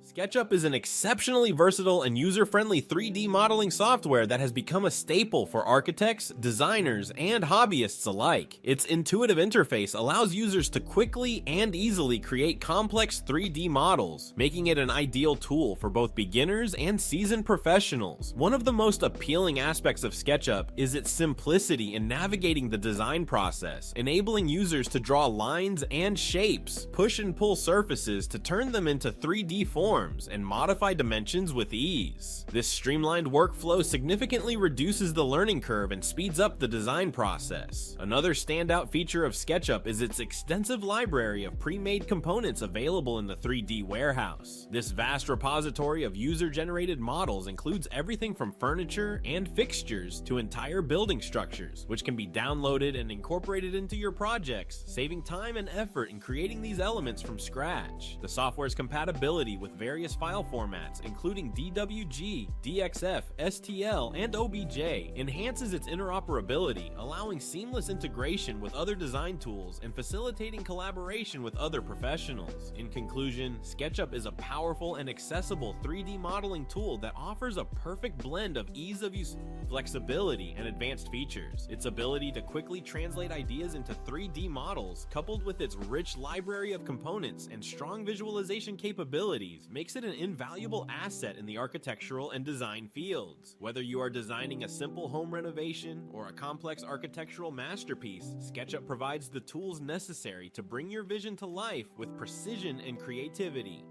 SketchUp is an exceptionally versatile and user-friendly 3D modeling software that has become a staple for architects, designers, and hobbyists alike. Its intuitive interface allows users to quickly and easily create complex 3D models, making it an ideal tool for both beginners and seasoned professionals. One of the most appealing aspects of SketchUp is its simplicity in navigating the design process, enabling users to draw lines and shapes, push and pull surfaces to turn them into 3D forms, and modify dimensions with ease. This streamlined workflow significantly reduces the learning curve and speeds up the design process. Another standout feature of SketchUp is its extensive library of pre-made components available in the 3D warehouse. This vast repository of user-generated models includes everything from furniture and fixtures to entire building structures, which can be downloaded and incorporated into your projects, saving time and effort in creating these elements from scratch. The software's compatibility with various file formats, including DWG, DXF, STL, and OBJ, enhances its interoperability, allowing seamless integration with other design tools and facilitating collaboration with other professionals. In conclusion, SketchUp is a powerful and accessible 3D modeling tool that offers a perfect blend of ease of use, flexibility, and advanced features. Its ability to quickly translate ideas into 3D models, coupled with its rich library of components and strong visualization capabilities, makes it an invaluable asset in the architectural and design fields. Whether you are designing a simple home renovation or a complex architectural masterpiece, SketchUp provides the tools necessary to bring your vision to life with precision and creativity.